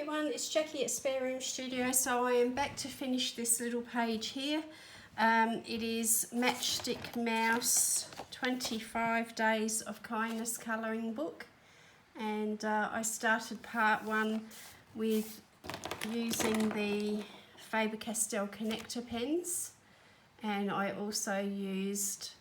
everyone, it's Jackie at Spare Room Studio. So I am back to finish this little page here. It is Matchstick Mouse 25 Days of Kindness colouring book, and I started part one with using the Faber Castell Connector pens, and I also used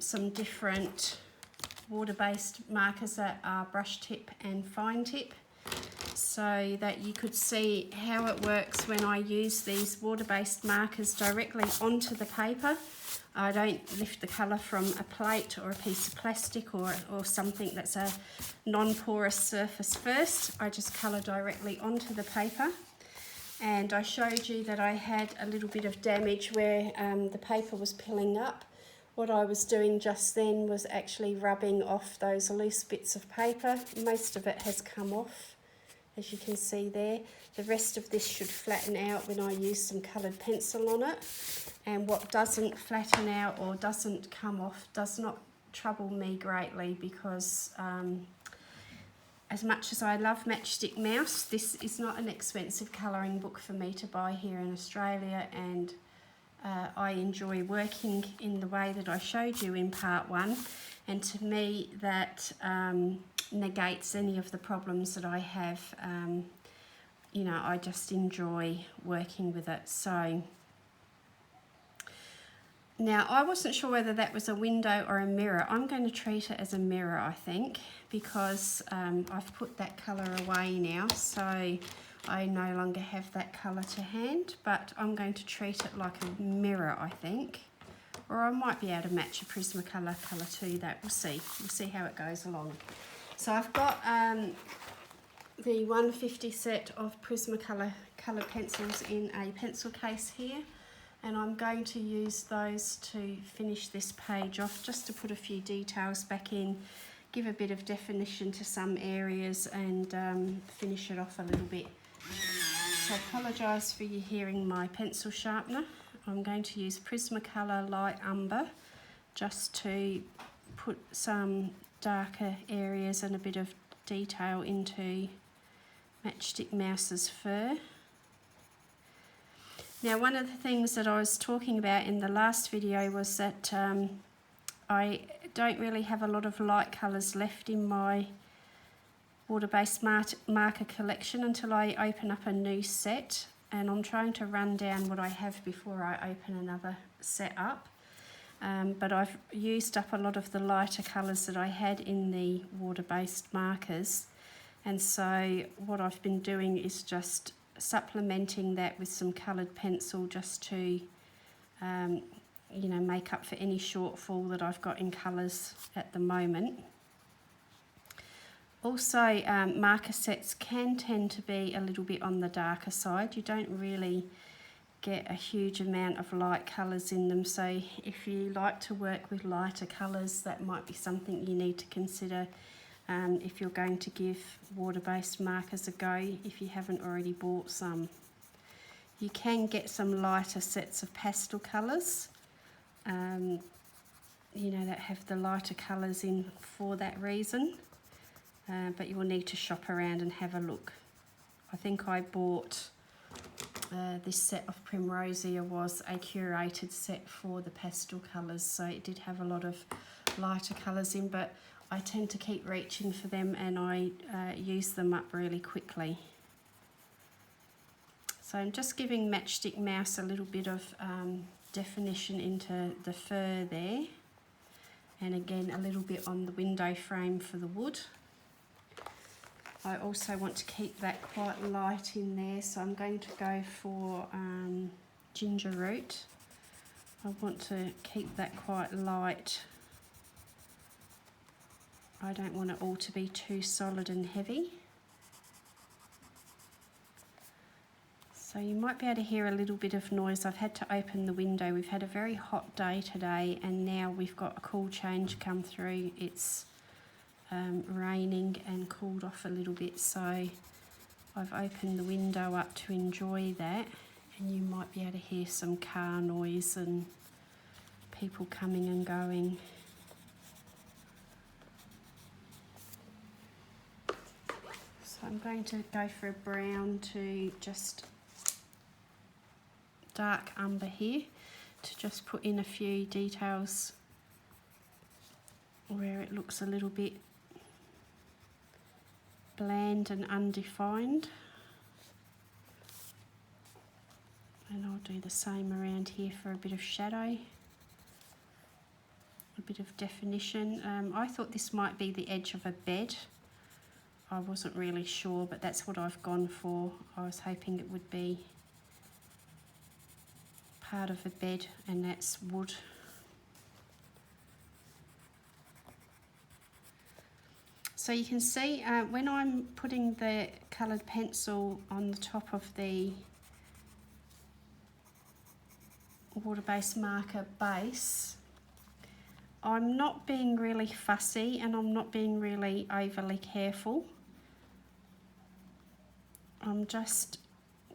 some different water-based markers that are brush tip and fine tip, so that you could see how it works when I use these water-based markers directly onto the paper. I don't lift the colour from a plate or a piece of plastic or something that's a non-porous surface first. I just colour directly onto the paper. And I showed you that I had a little bit of damage where the paper was pilling up. What I was doing just then was actually rubbing off those loose bits of paper. Most of it has come off, as you can see there. The rest of this should flatten out when I use some coloured pencil on it. And what doesn't flatten out or doesn't come off does not trouble me greatly, because as much as I love Matchstick Mouse, this is not an expensive colouring book for me to buy here in Australia, and I enjoy working in the way that I showed you in part one, and to me that negates any of the problems that I have. You know, I just enjoy working with it. So now I wasn't sure whether that was a window or a mirror. I'm going to treat it as a mirror, I think, because I've put that colour away now, so I no longer have that colour to hand, but I'm going to treat it like a mirror, I think. Or I might be able to match a Prismacolor colour to that. We'll see. We'll see how it goes along. So I've got the 150 set of Prismacolor coloured pencils in a pencil case here, and I'm going to use those to finish this page off, just to put a few details back in, give a bit of definition to some areas, and finish it off a little bit. So I apologise for you hearing my pencil sharpener. I'm going to use Prismacolor Light Umber just to put some darker areas and a bit of detail into Matchstick Mouse's fur. Now, one of the things that I was talking about in the last video was that I don't really have a lot of light colours left in my water-based marker collection until I open up a new set, and I'm trying to run down what I have before I open another set up. But I've used up a lot of the lighter colours that I had in the water-based markers, and so what I've been doing is just supplementing that with some coloured pencil, just to you know, make up for any shortfall that I've got in colours at the moment. Also, marker sets can tend to be a little bit on the darker side. You don't really get a huge amount of light colours in them, so if you like to work with lighter colours, that might be something you need to consider if you're going to give water-based markers a go, if you haven't already bought some. You can get some lighter sets of pastel colours, you know, that have the lighter colours in for that reason. But you will need to shop around and have a look. I think I bought this set of Primrosia was a curated set for the pastel colours, so it did have a lot of lighter colours in, but I tend to keep reaching for them, and I use them up really quickly. So I'm just giving Matchstick Mouse a little bit of definition into the fur there, and again a little bit on the window frame for the wood. I also want to keep that quite light in there, so I'm going to go for ginger root. I want to keep that quite light. I don't want it all to be too solid and heavy. So you might be able to hear a little bit of noise. I've had to open the window. We've had a very hot day today, and now we've got a cool change come through. It's raining and cooled off a little bit, so I've opened the window up to enjoy that, and you might be able to hear some car noise and people coming and going. So I'm going to go for a brown to just dark umber here, to just put in a few details where it looks a little bit bland and undefined. And I'll do the same around here for a bit of shadow, a bit of definition. I thought this might be the edge of a bed. I wasn't really sure, but that's what I've gone for. I was hoping it would be part of a bed, and that's wood. So you can see when I'm putting the coloured pencil on the top of the water-based marker base, I'm not being really fussy and I'm not being really overly careful. I'm just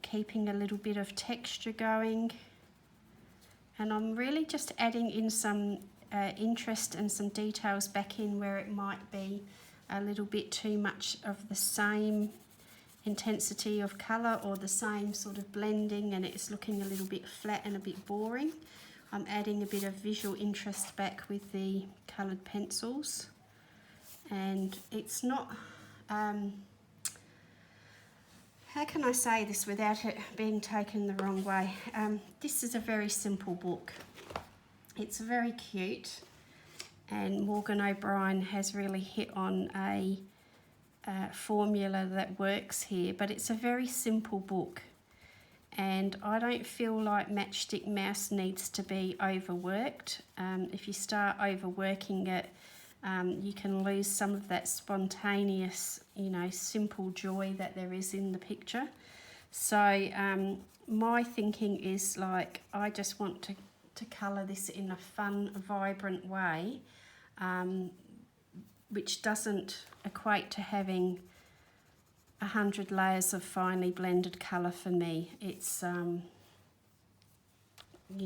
keeping a little bit of texture going, and I'm really just adding in some interest and some details back in where it might be a little bit too much of the same intensity of colour or the same sort of blending and it's looking a little bit flat and a bit boring. I'm adding a bit of visual interest back with the coloured pencils, and it's not, how can I say this without it being taken the wrong way? This is a very simple book. It's very cute, and Morgan O'Brien has really hit on a formula that works here, but it's a very simple book, and I don't feel like Matchstick Mouse needs to be overworked. If you start overworking it, you can lose some of that spontaneous, you know, simple joy that there is in the picture. So my thinking is, like, I just want to colour this in a fun, vibrant way, which doesn't equate to having 100 layers of finely blended colour for me. It's, you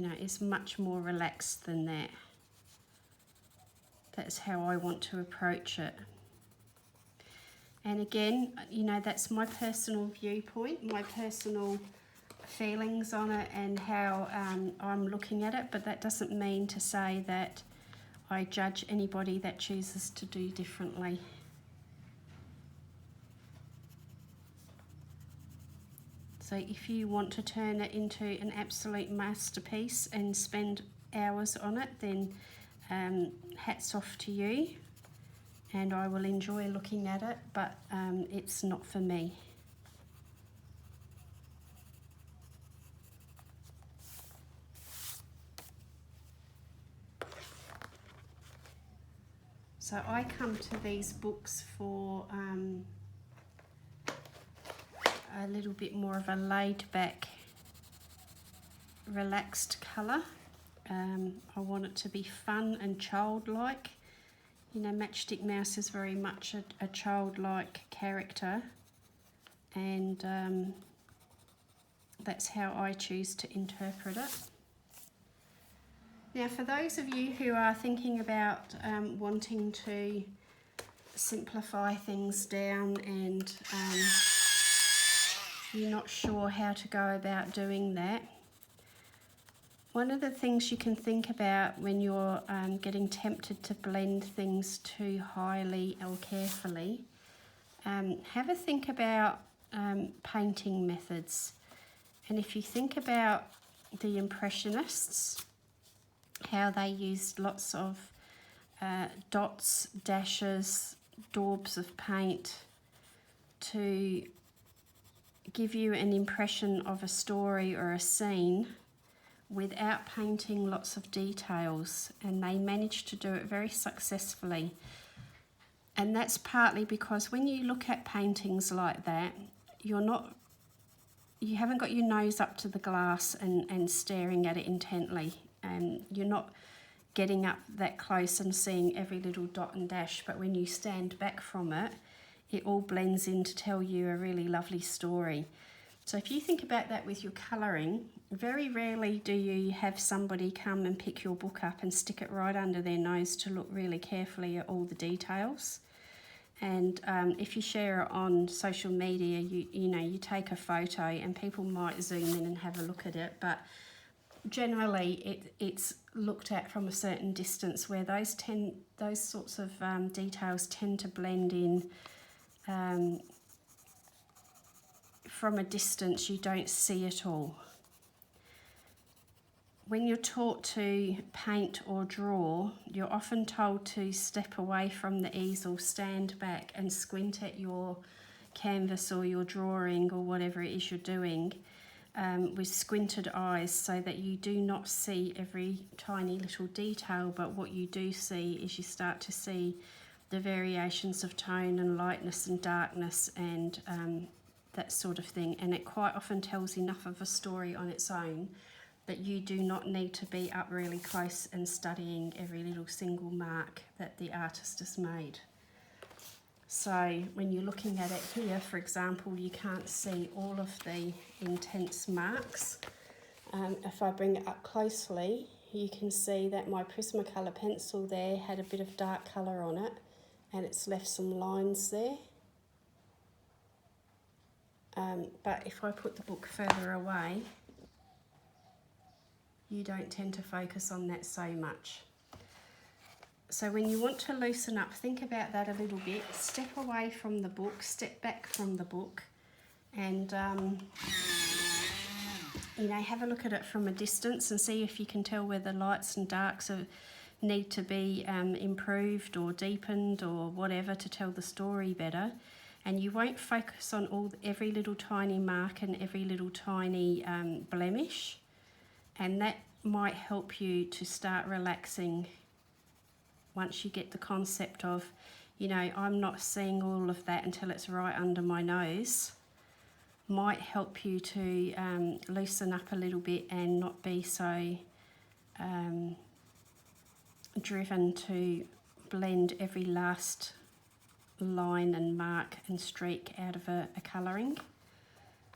know, it's much more relaxed than that. That's how I want to approach it. And again, you know, that's my personal viewpoint, my personal feelings on it and how I'm looking at it, but that doesn't mean to say that I judge anybody that chooses to do differently. So if you want to turn it into an absolute masterpiece and spend hours on it, then hats off to you, and I will enjoy looking at it, but it's not for me. So I come to these books for a little bit more of a laid back, relaxed colour. I want it to be fun and childlike. You know, Matchstick Mouse is very much a childlike character, and that's how I choose to interpret it. Now, for those of you who are thinking about wanting to simplify things down and you're not sure how to go about doing that, one of the things you can think about when you're getting tempted to blend things too highly or carefully, have a think about painting methods. And if you think about the Impressionists, how they used lots of dots, dashes, daubs of paint to give you an impression of a story or a scene without painting lots of details, and they managed to do it very successfully. And that's partly because when you look at paintings like that, you haven't got your nose up to the glass and staring at it intently, and you're not getting up that close and seeing every little dot and dash, but when you stand back from it, it all blends in to tell you a really lovely story. So if you think about that with your colouring, very rarely do you have somebody come and pick your book up and stick it right under their nose to look really carefully at all the details. And if you share it on social media, you know, you take a photo and people might zoom in and have a look at it, but generally it's looked at from a certain distance, where those sorts of details tend to blend in. From a distance, you don't see it all. When you're taught to paint or draw, you're often told to step away from the easel, stand back and squint at your canvas or your drawing or whatever it is you're doing with squinted eyes, so that you do not see every tiny little detail, but what you do see is you start to see the variations of tone and lightness and darkness and that sort of thing. And it quite often tells enough of a story on its own that you do not need to be up really close and studying every little single mark that the artist has made. So when you're looking at it here, for example, you can't see all of the intense marks. If I bring it up closely, you can see that my Prismacolor pencil there had a bit of dark colour on it, and it's left some lines there. But if I put the book further away, you don't tend to focus on that so much. So when you want to loosen up, think about that a little bit. Step away from the book, step back from the book, and you know, have a look at it from a distance and see if you can tell where the lights and darks need to be improved or deepened or whatever to tell the story better. And you won't focus on every little tiny mark and every little tiny blemish. And that might help you to start relaxing once you get the concept of, you know, I'm not seeing all of that until it's right under my nose. Might help you to loosen up a little bit and not be so driven to blend every last line and mark and streak out of a colouring.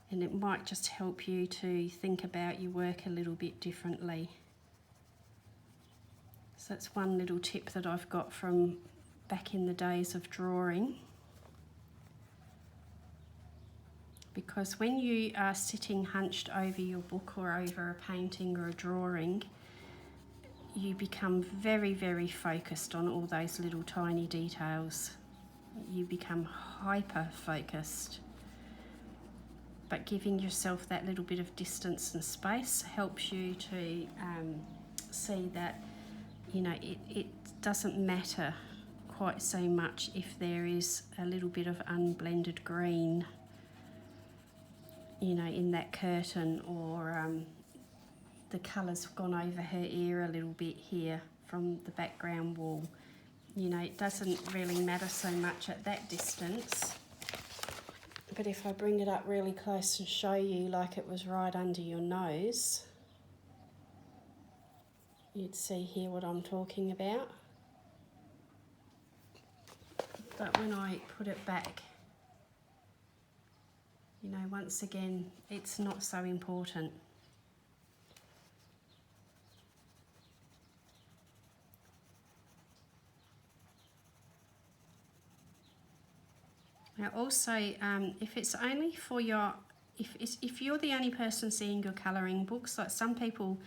And it might just help you to think about your work a little bit differently. So that's one little tip that I've got from back in the days of drawing. Because when you are sitting hunched over your book or over a painting or a drawing, you become very, very focused on all those little tiny details. You become hyper focused. But giving yourself that little bit of distance and space helps you to see that, you know, it doesn't matter quite so much if there is a little bit of unblended green, you know, in that curtain, or the colour's gone over her ear a little bit here from the background wall. You know, it doesn't really matter so much at that distance. But if I bring it up really close and show you like it was right under your nose, you'd see here what I'm talking about. But when I put it back, you know, once again, it's not so important. Now also, if it's only for your, if you're the only person seeing your colouring books, like some people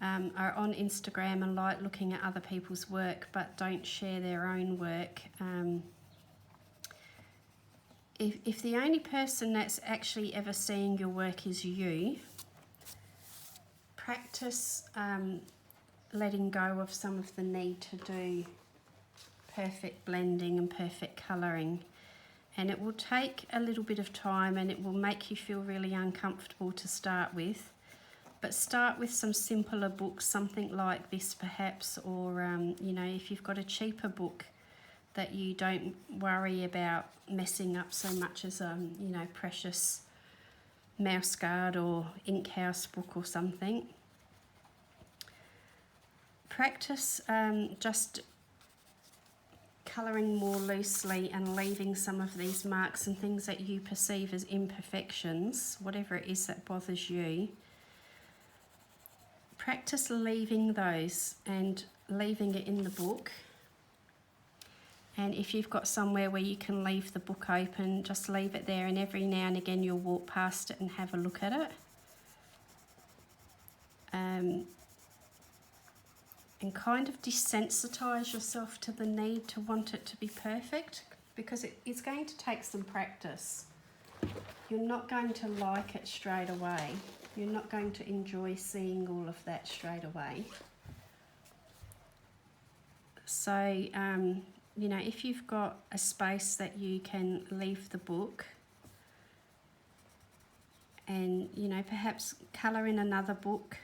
are on Instagram and like looking at other people's work but don't share their own work. If the only person that's actually ever seeing your work is you, practice letting go of some of the need to do perfect blending and perfect colouring. And it will take a little bit of time and it will make you feel really uncomfortable to start with. But start with some simpler books, something like this perhaps, or you know, if you've got a cheaper book that you don't worry about messing up so much as you know, Precious Mouse Guard or Ink House book or something. Practice just colouring more loosely and leaving some of these marks and things that you perceive as imperfections, whatever it is that bothers you. Practice leaving those and leaving it in the book. And if you've got somewhere where you can leave the book open, just leave it there, and every now and again you'll walk past it and have a look at it. And kind of desensitize yourself to the need to want it to be perfect, because it's going to take some practice. You're not going to like it straight away. You're not going to enjoy seeing all of that straight away. So, you know, if you've got a space that you can leave the book and, you know, perhaps colour in another book,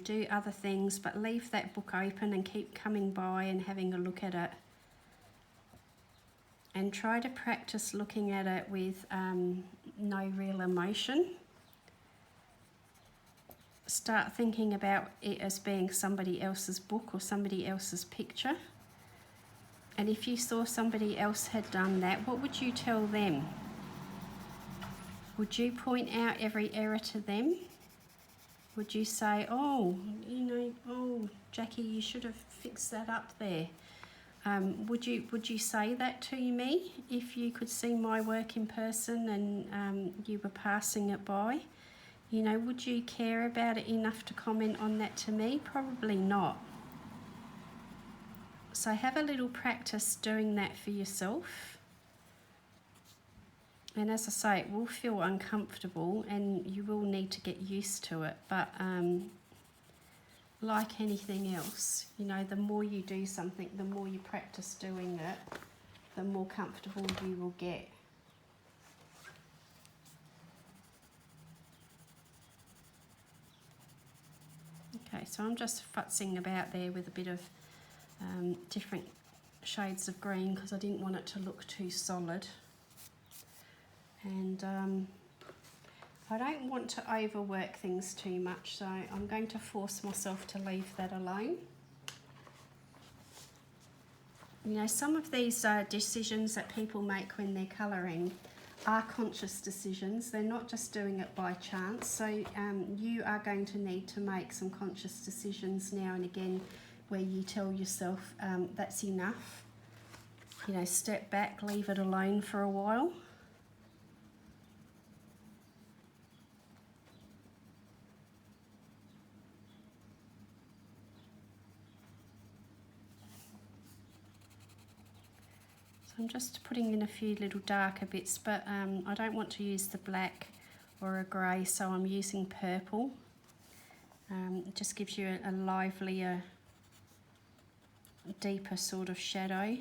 do other things, but leave that book open and keep coming by and having a look at it. And try to practice looking at it with no real emotion. Start thinking about it as being somebody else's book or somebody else's picture. And if you saw somebody else had done that, what would you tell them? Would you point out every error to them? Would you say, oh, you know, oh, Jackie, you should have fixed that up there? Would you say that to me if you could see my work in person and you were passing it by? You know, would you care about it enough to comment on that to me? Probably not. So have a little practice doing that for yourself. And as I say, it will feel uncomfortable and you will need to get used to it. But like anything else, you know, the more you do something, the more you practice doing it, the more comfortable you will get. Okay, so I'm just futzing about there with a bit of different shades of green because I didn't want it to look too solid. And I don't want to overwork things too much, so I'm going to force myself to leave that alone. You know, some of these decisions that people make when they're colouring are conscious decisions. They're not just doing it by chance. So you are going to need to make some conscious decisions now and again where you tell yourself that's enough. You know, step back, leave it alone for a while. I'm just putting in a few little darker bits, but I don't want to use the black or a grey, so I'm using purple. It just gives you a livelier, deeper sort of shadow.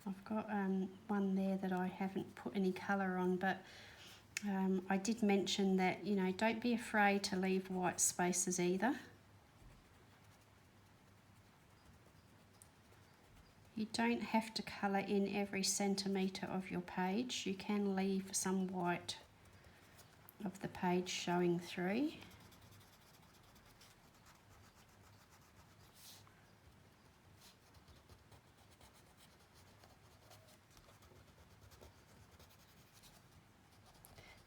I've got one there that I haven't put any colour on, but I did mention that, you know, don't be afraid to leave white spaces either. You don't have to colour in every centimetre of your page. You can leave some white of the page showing through.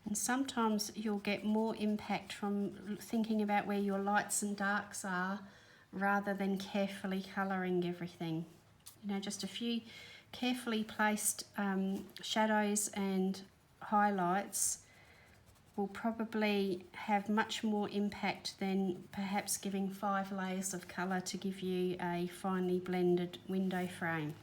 And sometimes you'll get more impact from thinking about where your lights and darks are rather than carefully colouring everything. You know, just a few carefully placed shadows and highlights will probably have much more impact than perhaps giving 5 layers of colour to give you a finely blended window frame.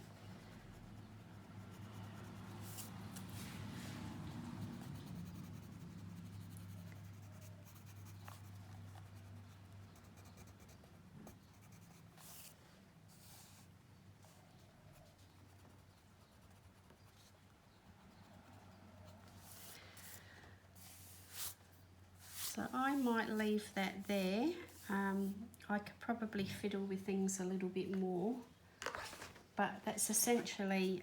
So I might leave that there. I could probably fiddle with things a little bit more, but that's essentially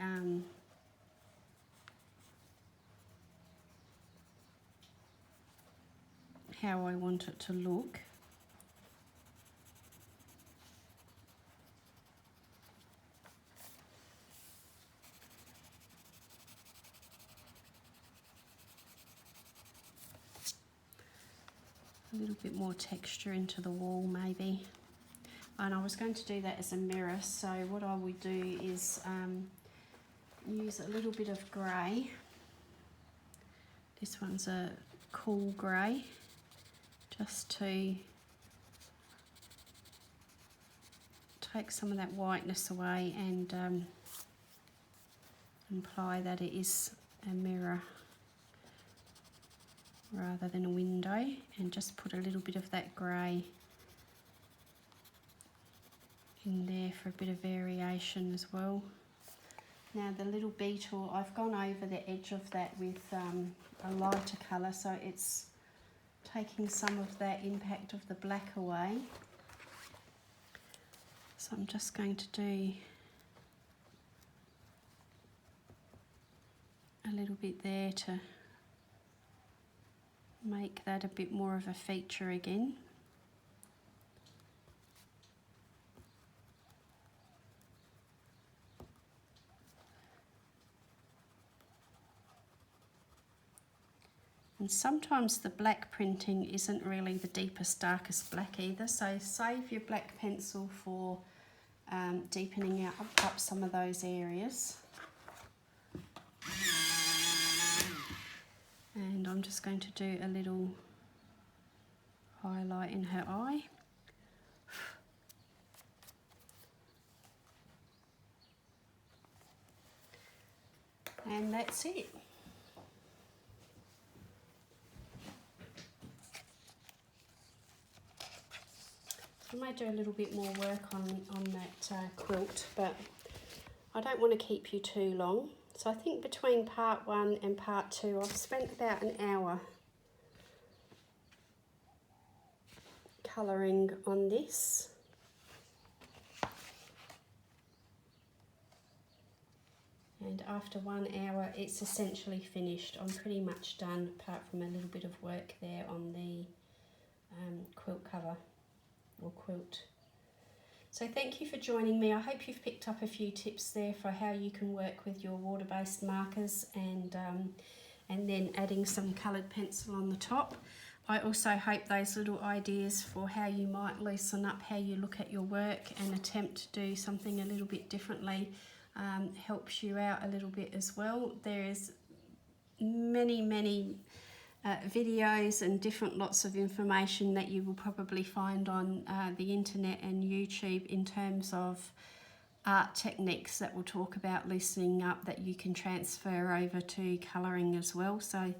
how I want it to look. a little bit more texture into the wall maybe. And I was going to do that as a mirror, so what I would do is use a little bit of grey. This one's a cool grey, just to take some of that whiteness away and imply that it is a mirror rather than a window, and just put a little bit of that grey in there for a bit of variation as well. Now the little beetle, I've gone over the edge of that with a lighter colour, so it's taking some of that impact of the black away. So I'm just going to do a little bit there to make that a bit more of a feature again. And sometimes the black printing isn't really the deepest, darkest black either, so save your black pencil for deepening up some of those areas. And I'm just going to do a little highlight in her eye. And that's it. I might do a little bit more work on that quilt, but I don't want to keep you too long. So I think between part 1 and part 2, I've spent about an hour colouring on this. And after 1 hour, it's essentially finished. I'm pretty much done, apart from a little bit of work there on the quilt cover or quilt. So thank you for joining me. I hope you've picked up a few tips there for how you can work with your water-based markers and then adding some coloured pencil on the top. I also hope those little ideas for how you might loosen up how you look at your work and attempt to do something a little bit differently helps you out a little bit as well. There is many videos and different lots of information that you will probably find on the internet and YouTube in terms of art techniques that will talk about loosening up that you can transfer over to colouring as well. So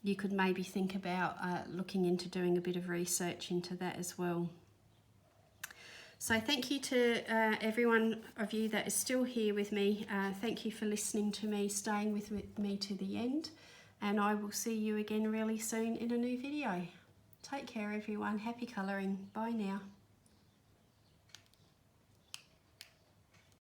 you could maybe think about looking into doing a bit of research into that as well. So thank you to every one of you that is still here with me. Thank you for listening to me, staying with me to the end. And I will see you again really soon in a new video. Take care everyone. Happy colouring. Bye now.